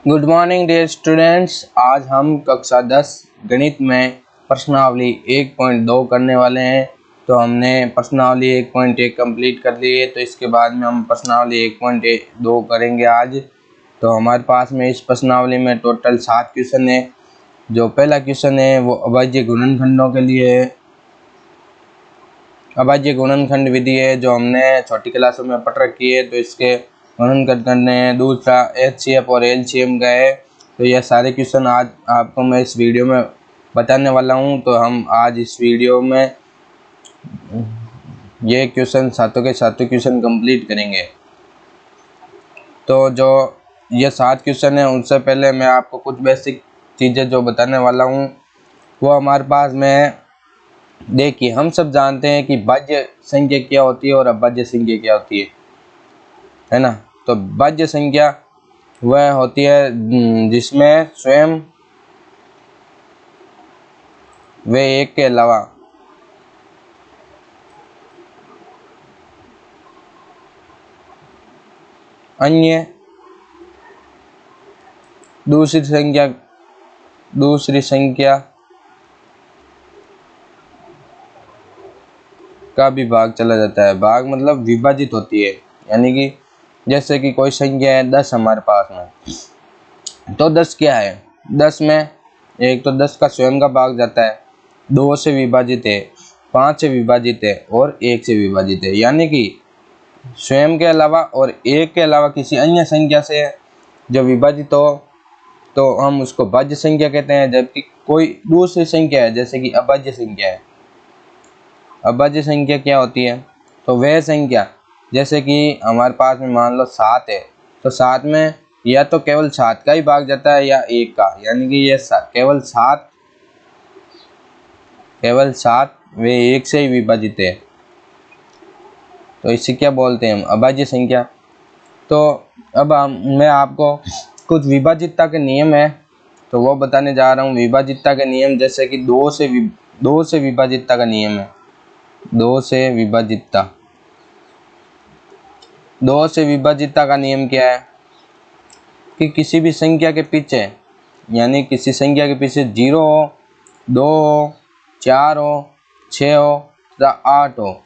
Good morning dear students. आज हम कक्षा 10 गणित में प्रश्नावली 1.2 करने वाले हैं। तो हमने प्रश्नावली 1.1 कंप्लीट कर ली है, तो इसके बाद में हम प्रश्नावली 1.2 करेंगे आज। तो हमारे पास में इस प्रश्नावली में टोटल 7 क्वेश्चन है। जो पहला क्वेश्चन है वो अभाज्य गुणनखंडों के लिए है। अभाज्य गुणनखंड विधि है जो हमने छोटी क्लासों में पढ़ रखी है, तो इसके गुणनखंड करने हैं। दूसरा HCF और LCM का है। तो यह सारे क्वेश्चन आज आपको मैं इस वीडियो में बताने वाला हूं। तो हम आज इस वीडियो में ये क्वेश्चन सातों के सातों क्वेश्चन कंप्लीट करेंगे। तो जो ये 7 क्वेश्चन है उनसे पहले मैं आपको कुछ बेसिक चीज़ें जो बताने वाला हूँ वो हमारे पास में देखिए। हम सब जानते हैं कि भाज्य संख्या क्या होती है और अभाज्य संख्या क्या होती है ना। तो भाज्य संख्या वह होती है जिसमें स्वयं वे एक के अलावा अन्य दूसरी संख्या का भी भाग चला जाता है। भाग मतलब विभाजित होती है, यानी कि जैसे कि कोई संख्या है 10 हमारे पास में, तो 10 क्या है, 10 में एक तो 10 का स्वयं का भाग जाता है, 2 से विभाजित है, 5 से विभाजित है और 1 से विभाजित है। यानी कि स्वयं के अलावा और 1 के अलावा किसी अन्य संख्या से जो विभाजित हो तो हम उसको भाज्य संख्या कहते हैं। जबकि कोई दूसरी संख्या है जैसे कि अभाज्य संख्या है। अभाज्य संख्या क्या होती है, तो वह संख्या जैसे कि हमारे पास में मान लो 7 है, तो 7 में या तो केवल 7 का ही भाग जाता है या 1 का, यानी कि ये केवल 7 वे 1 से ही विभाजित है। तो इसे क्या बोलते हैं हम, अभाज्य संख्या। तो अब मैं आपको कुछ विभाजितता के नियम है तो वो बताने जा रहा हूँ। विभाजितता के नियम जैसे कि 2 से विभाजितता का नियम है। 2 से विभाजितता का नियम क्या है कि किसी भी संख्या के पीछे, यानी किसी संख्या के पीछे 0 हो, 2 हो, 4 हो, 6 हो या 8 हो,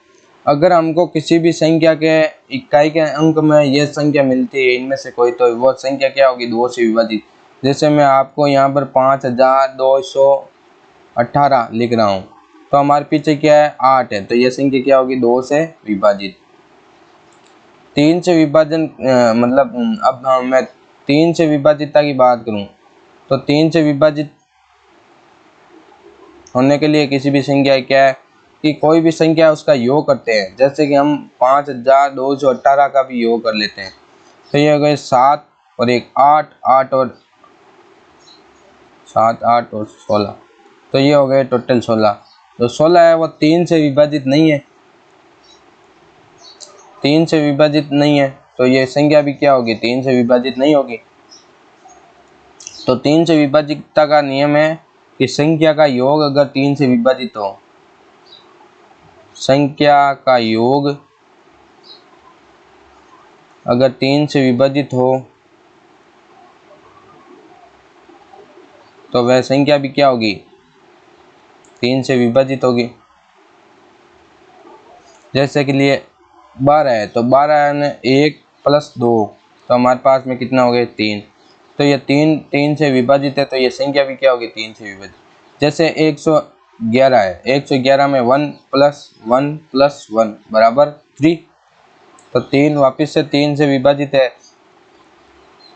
अगर हमको किसी भी संख्या के इकाई के अंक में यह संख्या मिलती है इनमें से कोई, तो वो संख्या क्या होगी, 2 से विभाजित। जैसे मैं आपको यहाँ पर 5218 लिख रहा हूँ, तो हमारे पीछे क्या है, 8 है, तो यह संख्या क्या होगी, 2 से विभाजित। 3 से विभाजन अब मैं 3 से विभाजितता की बात करूं तो 3 से विभाजित होने के लिए किसी भी संख्या क्या है कि कोई भी संख्या उसका योग करते हैं। जैसे कि हम 5218 का भी योग कर लेते हैं, तो ये हो गए 7 और 1 8, 8 और 7 8 और 16, तो ये हो गए टोटल 16। तो 16 है वो 3 से विभाजित नहीं है, 3 से विभाजित नहीं है, तो ये संख्या भी क्या होगी, 3 से विभाजित नहीं होगी। तो 3 से विभाजितता का नियम है कि संख्या का योग अगर 3 से विभाजित हो, संख्या का योग अगर 3 से विभाजित हो तो वह संख्या भी क्या होगी, 3 से विभाजित होगी। जैसे कि लिए 12 है, तो 12 ने 1 + 2, तो हमारे पास में कितना हो गया, 3। तो ये 3 से विभाजित है, तो ये संख्या भी क्या होगी, 3 से विभाजित। जैसे 111 है, 111 में 1 + 1 + 1 बराबर 3, तो 3 वापस से 3 से विभाजित है,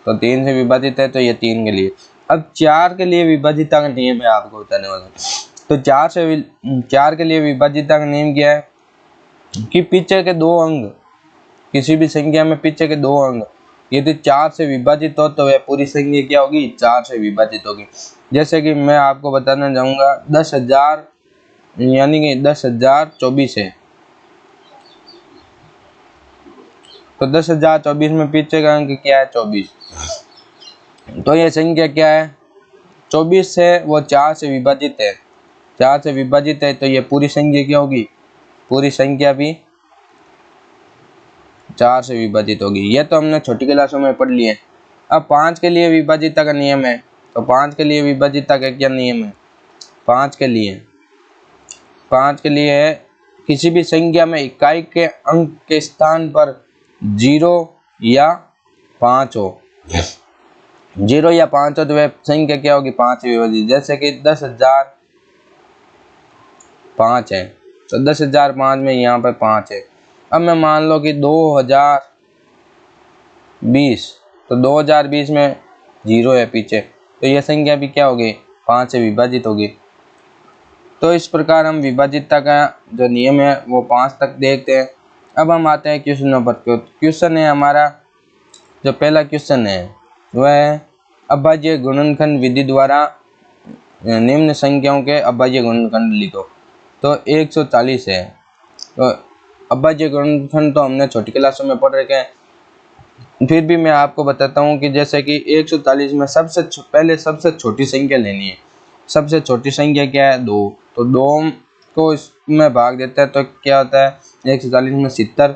तो 3 से विभाजित है, तो ये 3 के लिए। अब 4 के लिए विभाजितता का नियम है आपको बताने वाला। तो 4 के लिए विभाजितता का नियम क्या है कि पीछे के 2 अंक, किसी भी संख्या में पीछे के 2 अंक यदि 4 से विभाजित हो तो वह पूरी संख्या क्या होगी, 4 से विभाजित होगी। जैसे कि मैं आपको बताना चाहूँगा 10,000, यानी कि 10,024 है, तो 10,024 में पीछे का अंक क्या है, 24, तो यह संख्या क्या है, 24 है वो 4 से विभाजित है, 4 से विभाजित है, तो ये पूरी संख्या क्या होगी, पूरी संख्या भी 4 से विभाजित होगी। ये तो हमने छोटी क्लासों में पढ़ लिए। अब 5 के लिए विभाजिता का नियम है, तो 5 के लिए विभाजिता का क्या नियम है? 5 के लिए है किसी भी संख्या में इकाई के अंक के स्थान पर 0 या 5 हो, 0 या 5 हो तो वह संख्या क्या होगी? 5 से विभाजित। जैसे कि 10,005 है तो 10,005 में यहाँ पर 5 है। अब मैं मान लो कि 2020, तो 2020 में 0 है पीछे, तो यह संख्या भी क्या होगी? 5 से विभाजित होगी। तो इस प्रकार हम विभाजितता का जो नियम है वो 5 तक देखते हैं। अब हम आते हैं क्वेश्चनों पर। क्वेश्चन है हमारा, जो पहला क्वेश्चन है वह है अभाज्य गुणनखंड विधि द्वारा निम्न संख्याओं के अभाज्य गुणनखंड लिखो। तो 140 है, तो अभाज्य गुणनखंड तो हमने छोटी क्लासों में पढ़ रखे हैं, फिर भी मैं आपको बताता हूँ कि जैसे कि 140 में पहले सबसे छोटी संख्या लेनी है। सबसे छोटी संख्या क्या है? 2, तो 2 को इसमें भाग देता है तो क्या होता है? 140 में 70,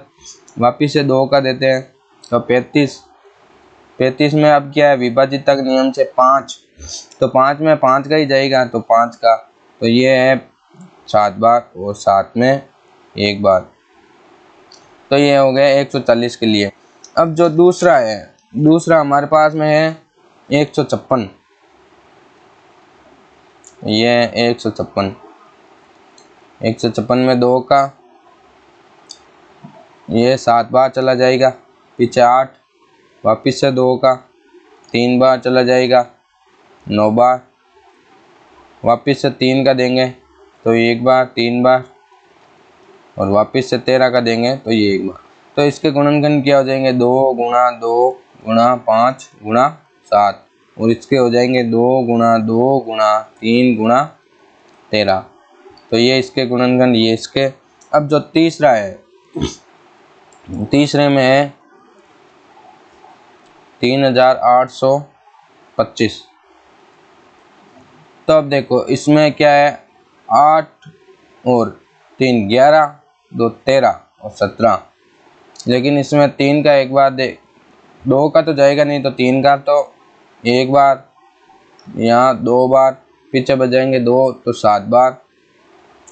वापिस से 2 का देते हैं तो 35 में अब क्या है? विभाजित तक नियम से 5, तो 5 में 5 का ही जाएगा, तो 5 का, तो ये है 7 बार और 7 में 1 बार। तो ये हो गया 140 के लिए। अब जो दूसरा है, दूसरा हमारे पास में है 156, ये 156 में 2 का, ये 7 बार चला जाएगा, पीछे 8, वापिस से 2 का 3 बार चला जाएगा, 9 बार, वापिस से 3 का देंगे तो 1 बार, 3 बार, और वापिस से 13 का देंगे तो ये 1 बार। तो इसके गुणनखंड क्या हो जाएंगे? 2 गुणा 2 गुणा 5 गुणा 7, और इसके हो जाएंगे 2 गुणा 2 गुणा 3 गुणा 13। तो ये इसके गुणनखंड, ये इसके। अब जो तीसरा है, तीसरे में है 3825। तो अब देखो इसमें क्या है? 8 और 3 11, 2 13 और 17, लेकिन इसमें 3 का एक बार 2 का तो जाएगा नहीं, तो 3 का तो 1 बार, यहाँ 2 बार, पीछे बच जाएंगे 2 तो 7 बार,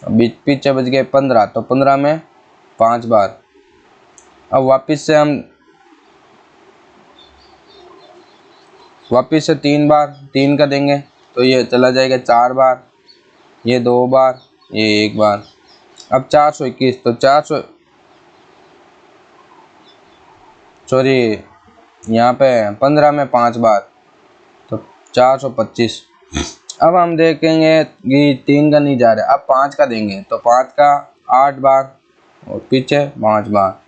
पीछे बच गए 15 तो 15 में 5 बार। अब वापिस से 3 बार 3 का देंगे तो ये चला जाएगा 4 बार, ये 2 बार, ये 1 बार। अब 421, तो 400 सॉरी यहाँ पे 15 में 5 बार, तो 425। अब हम देखेंगे कि 3 का नहीं जा रहा, अब 5 का देंगे तो 5 का 8 बार और पीछे 5 बार,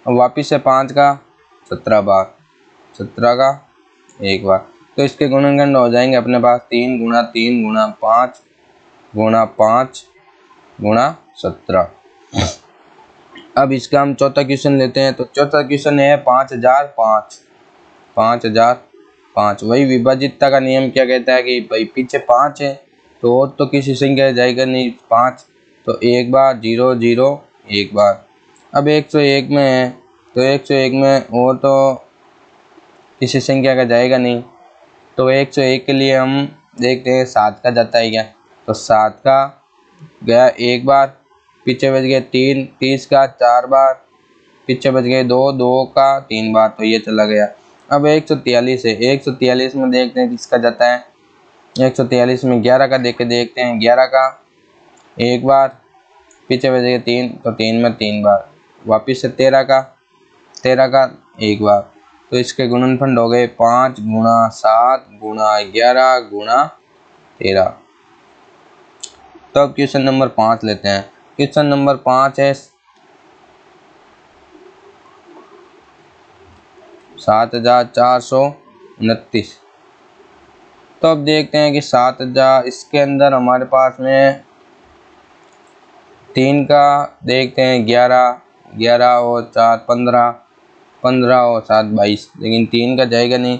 अब वापिस से 5 का 17 बार, 17 का 1 बार। तो इसके गुणनखंड हो जाएंगे अपने पास 3 गुणा 3 गुणा 5 गुणा 5 गुणा 17। अब इसका हम चौथा क्वेश्चन लेते हैं। तो चौथा क्वेश्चन है 5005। वही विभाजितता का नियम क्या कहता है कि भाई पीछे 5 है तो और तो किसी संख्या जाएगा नहीं 5, तो 1 बार 0 0 1 बार। अब 101 में है तो 101 में और तो किसी संख्या का जाएगा नहीं, तो 101 के लिए हम देखते हैं 7 का जाता है क्या? तो 7 का गया 1 बार, पीछे बच गए 3, 30 का 4 बार, पीछे बच गए 2, 2 का 3 बार, तो ये चला गया। अब 143 है, 143 में देखते हैं किसका जाता है। 143 में 11 का देख के देखते हैं, 11 का 1 बार, पीछे बच गए 3, तो 3 में 3 बार, वापिस से 13 का 1 बार। तो इसके गुणनखंड हो गए 5 गुणा 7 गुणा 11 गुणा 13। तो अब क्वेश्चन नंबर 5 लेते हैं। क्वेश्चन नंबर 5 है 7429। तो अब देखते हैं कि 7000, इसके अंदर हमारे पास में 3 का देखते हैं 11, 11 और 4 15, 15 और 7 22, लेकिन 3 का जाएगा नहीं,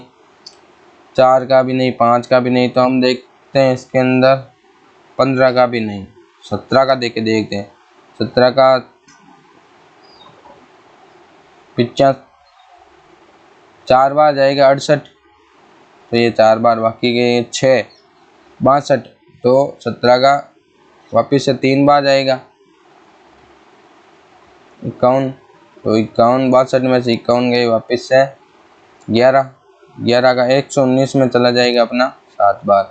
4 का भी नहीं, 5 का भी नहीं। तो हम देखते हैं इसके अंदर 15 का भी नहीं, 17 का देख के देखते हैं। 17 का 4 बार जाएगा 68, तो ये 4 बार बाकी के 6 62, तो 17 का वापिस से 3 बार जाएगा 51, तो 51 62 में से 51 गए वापिस से 11, 11 का 119 में चला जाएगा अपना 7 बार,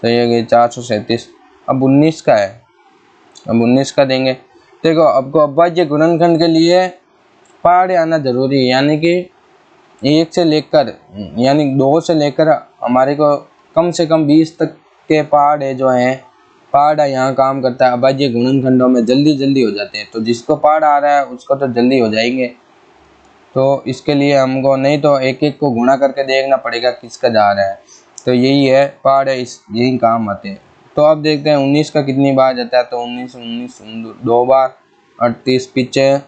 तो ये गई 437। अब 19 का है, अब 19 का देंगे। देखो आपको अभाज्य गुणनखंड के लिए पहाड़े आना जरूरी है, यानी कि 1 से लेकर यानी 2 से लेकर हमारे को कम से कम 20 तक के पहाड़े जो हैं, पहाड़ा यहाँ काम करता है अभाज्य गुणनखंडों में, जल्दी जल्दी हो जाते हैं। तो जिसको पहाड़ आ रहा है उसको तो जल्दी हो जाएंगे, तो इसके लिए हमको नहीं तो एक एक को गुणा करके देखना पड़ेगा किसका जा रहा है। तो यही है पहाड़ है, इस यही काम आते हैं। तो अब देखते हैं 19 का कितनी बार जाता है, तो 19 19 2 बार, 38 पीछे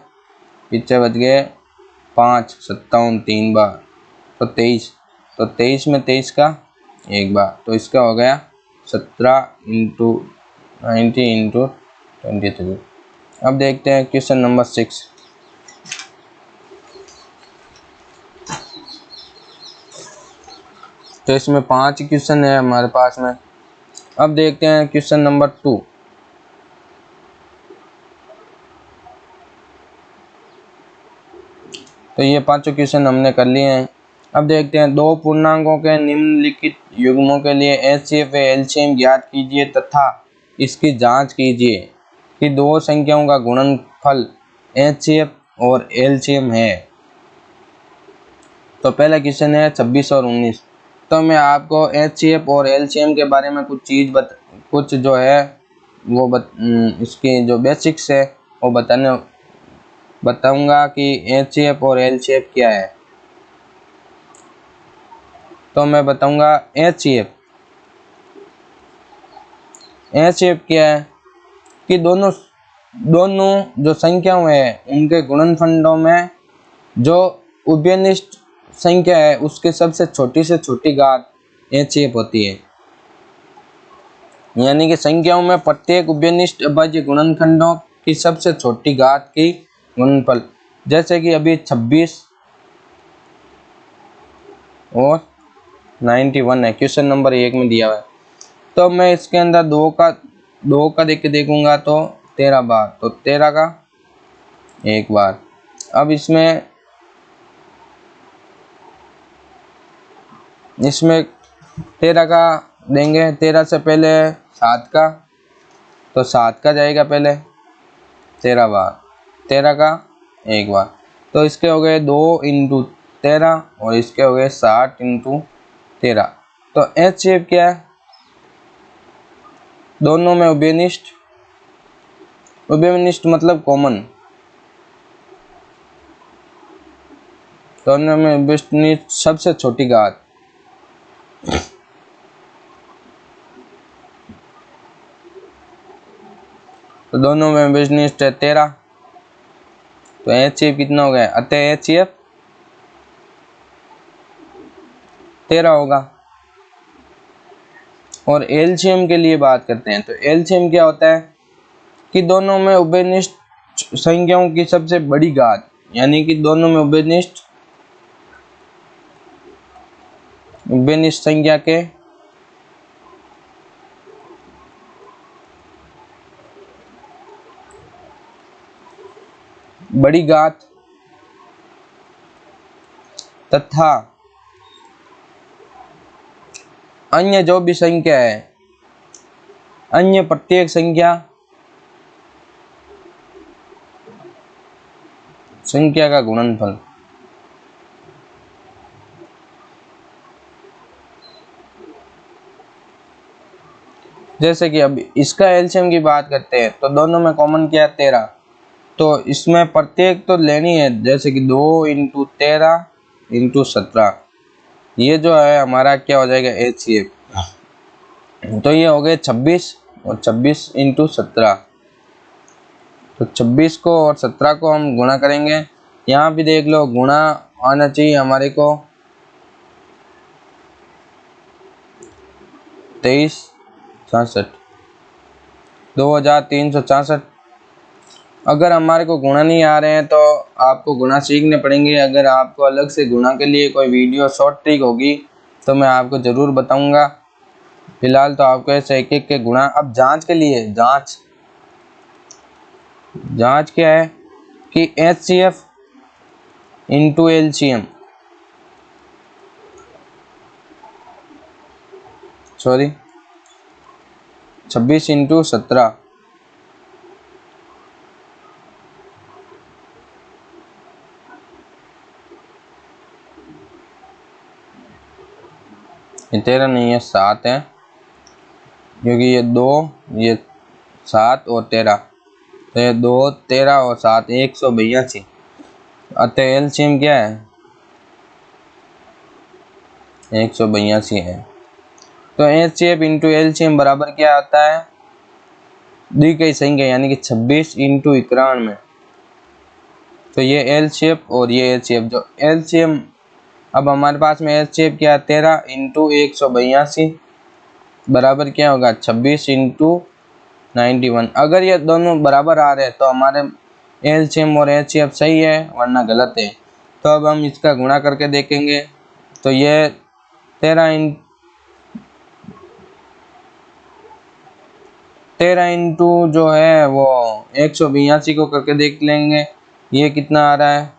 पीछे बच गए 5 57 3 बार, तो 23, तो 23 में 23 का 1 बार, तो इसका हो गया 17 इंटू 90 इंटू 23। अब देखते हैं क्वेश्चन नंबर 6। तो इसमें 5 क्वेश्चन है हमारे पास में। अब देखते हैं क्वेश्चन नंबर 2। तो ये 5 क्वेश्चन हमने कर लिए हैं। अब देखते हैं दो पूर्णांकों के निम्नलिखित युग्मों के लिए एचसीएफ व एलसीएम ज्ञात कीजिए तथा इसकी जांच कीजिए कि दो संख्याओं का गुणनफल एचसीएफ और एलसीएम है। तो पहला क्वेश्चन है 26 और 19। तो मैं आपको एचसीएफ और एलसीएम के बारे में कुछ जो है वो इसकी जो बेसिक्स है वो बताऊंगा कि एचसीएफ और एलसीएफ क्या है। तो मैं बताऊंगा एचसीएफ क्या है कि दोनों जो संख्याएं हैं उनके गुणनफलों में जो उभयनिष्ठ संख्या है उसके सबसे छोटी से छोटी घात एचसीएफ होती है। यानी कि संख्याओं में प्रत्येक उभयनिष्ठ अभाज्य गुणनखंडों की सबसे छोटी घात की गुणनफल, जैसे कि अभी 26 और 91 है, क्वेश्चन नंबर 1 में दिया हुआ है। तो मैं इसके अंदर दो का देख के देखूंगा तो 13 बार, तो 13 का 1 बार। अब इसमें 13 का देंगे, 13 से पहले 7 का, तो 7 का जाएगा पहले 13 बार, 13 का 1 बार। तो इसके हो गए 2 इंटू 13 और इसके हो गए 60 इंटू 13। तो एचसीएफ क्या है, दोनों में उभयनिष्ठ मतलब कॉमन, दोनों में उभयनिष्ठ सबसे छोटी घात। तो दोनों में उभयनिष्ठ है 13, तो एचसीएफ कितना हो गया, अतः एचसीएफ 13 होगा। और एलसीएम के लिए बात करते हैं, तो एलसीएम क्या होता है कि दोनों में उभयनिष्ठ संख्याओं की सबसे बड़ी घात, यानी कि दोनों में उभयनिष्ठ संख्या के बड़ी घात तथा अन्य जो भी संख्या है, अन्य प्रत्येक संख्या का गुणनफल। जैसे कि अब इसका एलसीएम की बात करते हैं, तो दोनों में कॉमन क्या है 13, तो इसमें प्रत्येक तो लेनी है, जैसे कि 2 इंटू 13 इंटू 17, ये जो है हमारा क्या हो जाएगा एचसीएफ। तो ये हो गए 26 और 26 इंटू 17, तो 26 को और 17 को हम गुणा करेंगे। यहाँ भी देख लो गुणा आना चाहिए हमारे को 23 66 2366, अगर हमारे को गुणा नहीं आ रहे हैं तो आपको गुणा सीखने पड़ेंगे। अगर आपको अलग से गुणा के लिए कोई वीडियो शॉर्ट ट्रिक होगी तो मैं आपको ज़रूर बताऊंगा। फिलहाल तो आपको ऐसे एक एक के गुणा। अब जांच के लिए, जांच क्या है कि HCF into LCM, sorry 26 into 17, ये 13 नहीं है 7 है, क्योंकि ये 2, ये 7 और 13, तो ये 2 13 और 7 182। अतः एलसीएम क्या है 182 है। तो HCF इंटू LCM बराबर क्या आता है, दी गई संख्या यानी कि 26 इंटू 91। तो ये LCF और ये HCF, जो LCM अब हमारे पास में HCF क्या है 13 इंटू 182 बराबर क्या होगा 26 इंटू 91। अगर ये दोनों बराबर आ रहे हैं तो हमारे LCM और HCF सही है, वरना गलत है। तो अब हम इसका गुणा करके देखेंगे। तो ये 13 इंटू जो है वो 182 को करके देख लेंगे, ये कितना आ रहा है,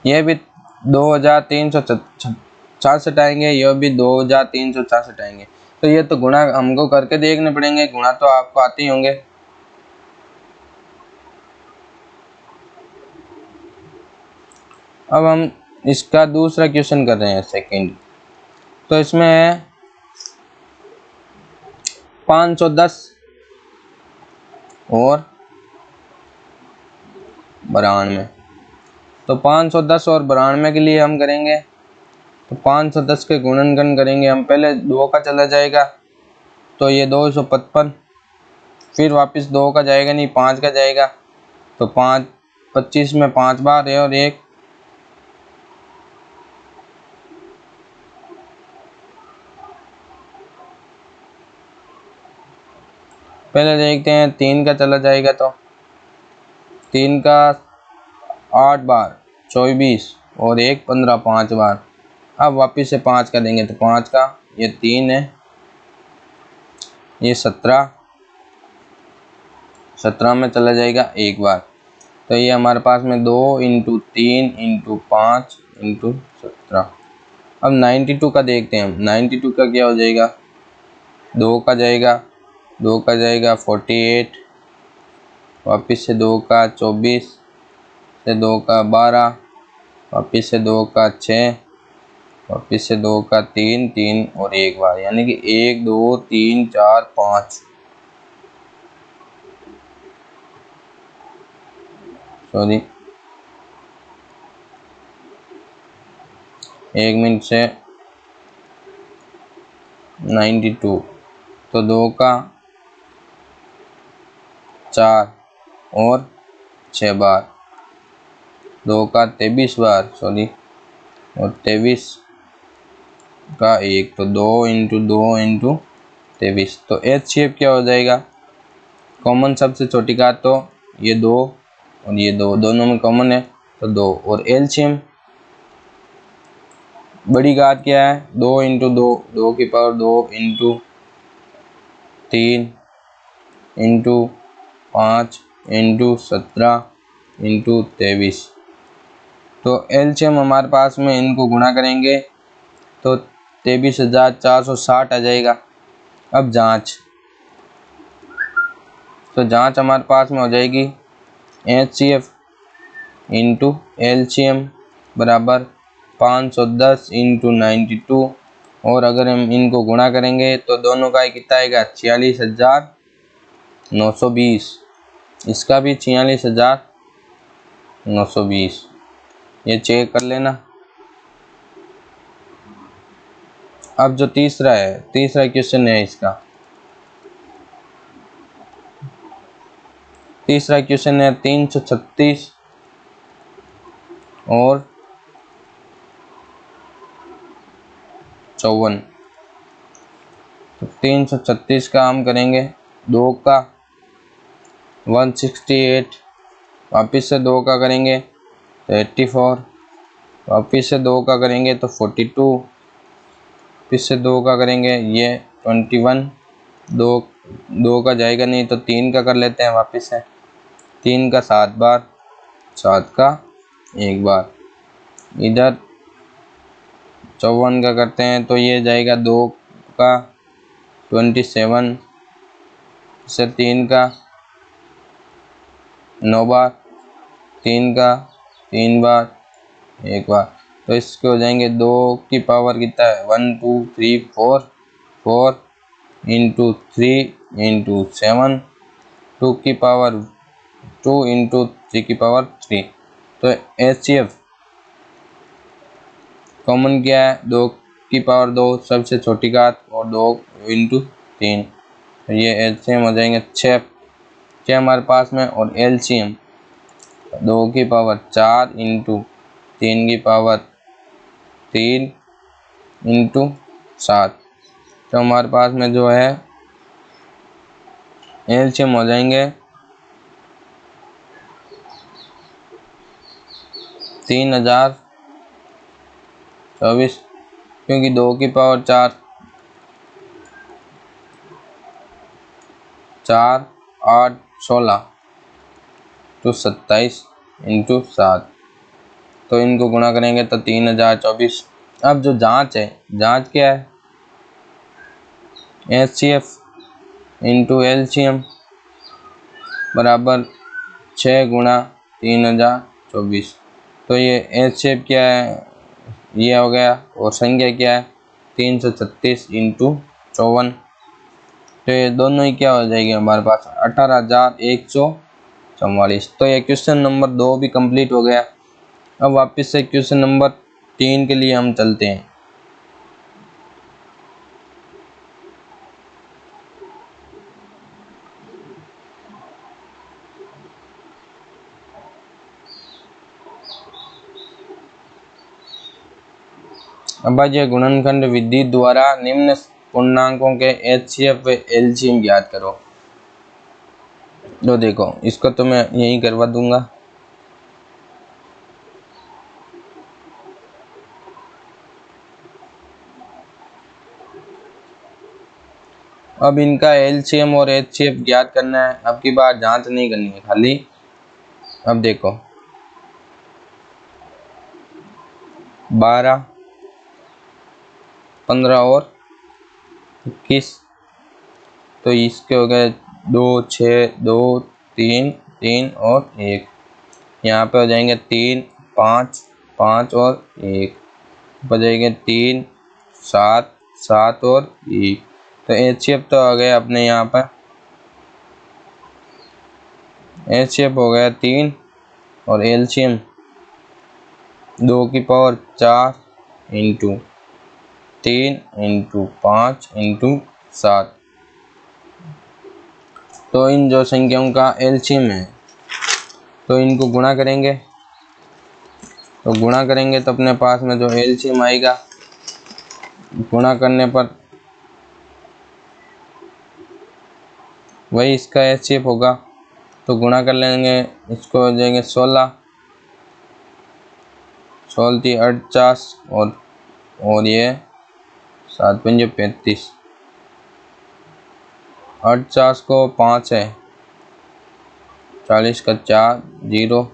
ये भी 2366 आएंगे, यह भी 2366 आएंगे। तो ये तो गुणा हमको करके देखने पड़ेंगे, गुणा तो आपको आते ही होंगे। अब हम इसका दूसरा क्वेश्चन कर रहे हैं सेकंड। तो इसमें है 510 और 92। तो 510 और 92 के लिए हम करेंगे तो 510 के गुणनखंड करेंगे हम। पहले 2 का चला जाएगा तो ये 255, फिर वापस 2 का जाएगा नहीं 5 का जाएगा, तो 5 25 में 5 बार है और एक, पहले देखते हैं 3 का चला जाएगा तो 3 का 8 बार 24 और एक 15 5 बार। अब वापस से 5 का देंगे तो 5 का, ये 3 है, ये 17 में चला जाएगा एक बार। तो ये हमारे पास में 2 इंटू 3 इंटू 5 इंटू 17। अब 92 का देखते हैं हम। 92 का क्या हो जाएगा, 2 का जाएगा, 2 का जाएगा 48, वापस से 2 का 24, से 2 का 12, वापस से 2 का 6, वापस से 2 का 3 3 और एक बार, यानी कि 1 2 3 4 5, सॉरी 1 मिनट से 92। तो 2 का 4 और 6 बार, 2 का 23 बार, सॉरी, और 23 का 1, तो 2 इंटू 2 इंटू 23। तो HCF क्या हो जाएगा, कॉमन सबसे छोटी घात तो ये 2 और ये 2 दोनों में कॉमन है तो 2, और LCM बड़ी घात क्या है 2 इंटू 2, 2 की power 2 into 3 into 5 into 17 into 23। तो LCM हमारे पास में इनको गुणा करेंगे तो 23,460 आ जाएगा। अब जांच, तो जांच हमारे पास में हो जाएगी HCF इंटू LCM बराबर 510 इंटू 92, और अगर हम इनको गुणा करेंगे तो दोनों का कितना आएगा 46,920, इसका भी 46,920, ये चेक कर लेना। अब जो तीसरा क्वेश्चन है इसका, तीसरा क्वेश्चन है 336 और 54। तो 336 का हम करेंगे 2 का 168, वापस से 2 का करेंगे तो 84, वापस से 2 का करेंगे तो 42, वापस से 2 का करेंगे ये 21, 2 का जाएगा नहीं तो 3 का कर लेते हैं वापस से, 3 का 7 बार, 7 का 1 बार, इधर 54 का करते हैं तो ये जाएगा 2 का 27, से 3 का 9 बार, 3 का 3 बार 1 बार, तो इसके हो जाएंगे 2 की पावर कितना है 1 2 3 4, 4 इंटू 3 इंटू 7, 2 की पावर 2 इंटू 3 की पावर 3। तो HCF कॉमन क्या है 2 की पावर 2 सबसे छोटी घात और 2 इंटू 3, तो ये LCM हो जाएंगे 6 हमारे पास में, और LCM 2 की पावर 4 इंटू 3 की पावर 3 इंटू 7, तो हमारे पास में जो है LCM हो जाएंगे 3024, क्योंकि 2 की पावर 4 4 8 16 तो 27 इंटू 7, तो इनको गुणा करेंगे तो 3024। अब जो जांच है, जांच क्या है HCF इंटू LCM बराबर 6 गुणा 3024, तो ये HCF क्या है ये हो गया, और संख्या क्या है 336 इंटू 54, तो ये दोनों ही क्या हो जाएगी हमारे पास 18,144। तो ये क्वेश्चन नंबर 2 भी कंप्लीट हो गया। अब वापस से क्वेश्चन नंबर 3 के लिए हम चलते हैं। अब आज ये गुणनखंड विधि द्वारा निम्न पूर्णांकों के HCF व LCM ज्ञात करो। तो देखो इसको तो मैं यही करवा दूंगा। अब इनका LCM और HCF ज्ञात करना है, अब की बार जांच नहीं करनी है खाली। अब देखो 12 15 और 21, तो इसके हो गए 2 6 2 3 3 और 1, यहाँ पे हो जाएंगे 3 5 5 और 1, बचेंगे 3 7 7 और 1, तो HCF तो आ गया अपने यहाँ पर, HCF हो गया 3 और LCM 2 की पावर 4 इंटू 3 इंटू 5 इंटू 7, तो इन जो संख्याओं का LCM है तो इनको गुणा करेंगे, तो गुणा करेंगे तो अपने पास में जो LCM आएगा, गुणा करने पर वही इसका HCF होगा, तो गुणा कर लेंगे, इसको हो जाएंगे 16 16 48 और ये 7 पंजे 35, 48 को 5 है, 40 का 4 0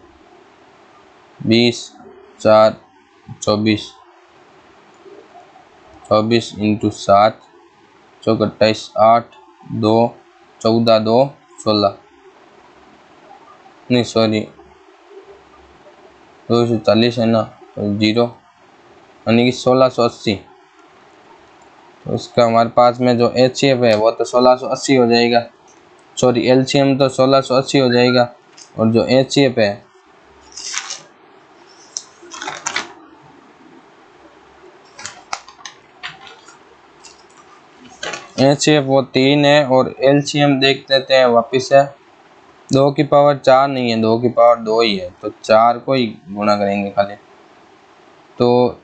20 4 24 24 इंटू 7 चौक 28 8 2 14 2 16, नहीं सॉरी 240 है ना, तो 0 यानी कि 1680, तो इसका हमारे पास में जो HCF है वो तो 1680 हो जाएगा, सॉरी LCM तो 1680 हो जाएगा, और जो HCF है HCF वो 3 है, और LCM देख लेते हैं वापस है, 2 की पावर 4 नहीं है, 2 की पावर 2 ही है, तो 4 को ही गुणा करेंगे खाली, तो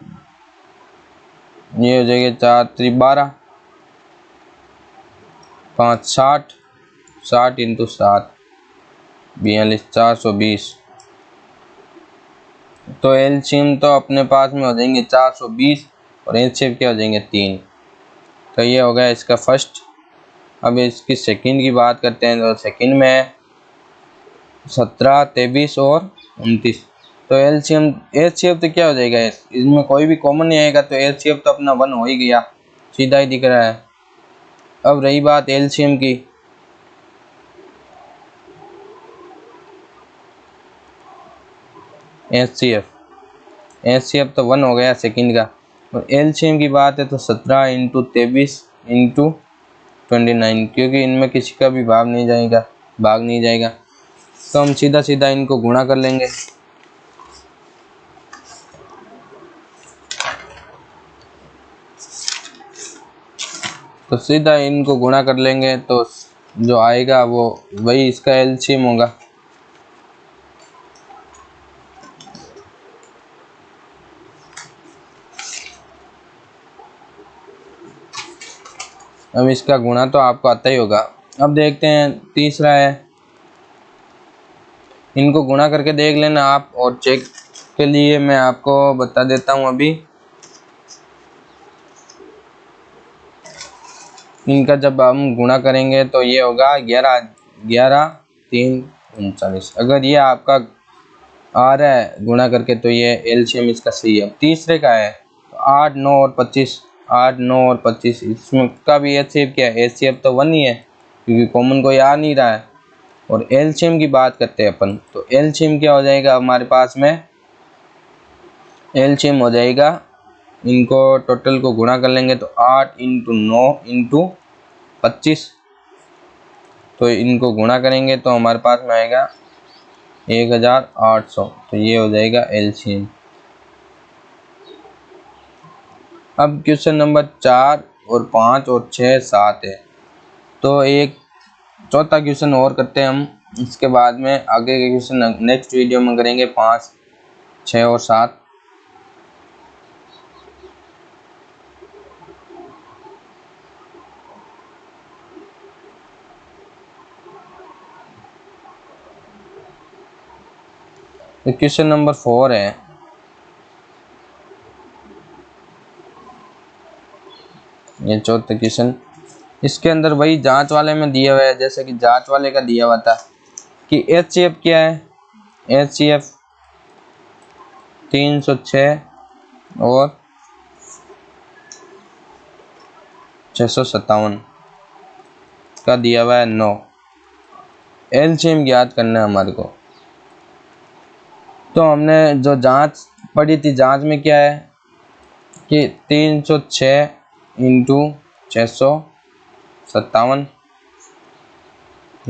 ये हो जाएगा 4 3 12 5 60 60 इंटू 7, 42 420। तो एलसीएम तो अपने पास में हो जाएंगे 420 और एचसीएफ क्या हो जाएंगे 3। तो ये हो गया इसका फर्स्ट। अब इसकी सेकंड की बात करते हैं तो सेकंड में है 17 23 और 29। तो एलसीएम एचसीएफ तो क्या हो जाएगा, इसमें कोई भी कॉमन नहीं आएगा तो एचसीएफ तो अपना 1 हो ही गया, सीधा ही दिख रहा है। अब रही बात एलसीएम की, एचसीएफ तो 1 हो गया सेकंड का। और एलसीएम की बात है तो 17 इंटू 23 इंटू 29, क्योंकि इनमें किसी का भी भाग नहीं जाएगा तो हम सीधा सीधा इनको गुणा कर लेंगे। तो सीधा इनको गुणा कर लेंगे तो जो आएगा वो वही इसका एलसीएम होगा। अब इसका गुणा तो आपको आता ही होगा। अब देखते हैं तीसरा है, इनको गुणा करके देख लेना आप, और चेक के लिए मैं आपको बता देता हूँ अभी। इनका जब हम गुणा करेंगे तो ये होगा 11 3 39। अगर ये आपका आ रहा है गुणा करके तो ये एलसीएम इसका सही है। तीसरे का है 8 9 और 25, 8 9 और 25, इसमें का भी एचसीएफ क्या है, एचसीएफ तो 1 ही है क्योंकि कॉमन कोई आ नहीं रहा है। और एलसीएम की बात करते हैं अपन, तो एलसीएम क्या हो जाएगा हमारे पास में, एलसीएम हो जाएगा, इनको टोटल को गुणा कर लेंगे तो 8 इंटू 9 इंटू 25। तो इनको गुणा करेंगे तो हमारे पास में आएगा 1800। तो ये हो जाएगा एलसीएम। अब क्वेश्चन नंबर 4 और 5 और 6 7 है, तो एक चौथा क्वेश्चन और करते हैं हम, इसके बाद में आगे के क्वेश्चन नेक्स्ट वीडियो में करेंगे 5 6 और 7। क्वेश्चन नंबर 4 है, ये चौथा क्वेश्चन। इसके अंदर वही जांच वाले में दिया हुआ है, जैसे कि जांच वाले का दिया हुआ था कि एचसीएफ क्या है, एचसीएफ 306 और 657 का दिया हुआ है 9। एलसीएम ज्ञात करना है हमारे को। तो हमने जो जांच पढ़ी थी, जांच में क्या है कि 306 इंटू 657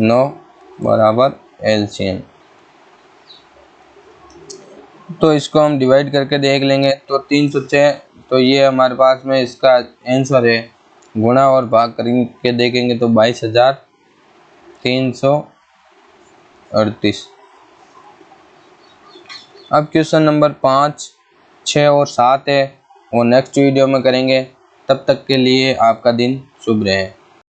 9 बराबर एलसीएम। तो इसको हम डिवाइड करके देख लेंगे तो 306, तो ये हमारे पास में इसका आंसर है। गुणा और भाग करके देखेंगे तो 22,338। अब क्वेश्चन नंबर 5 6 और 7 है, वो नेक्स्ट वीडियो में करेंगे। तब तक के लिए आपका दिन शुभ रहे।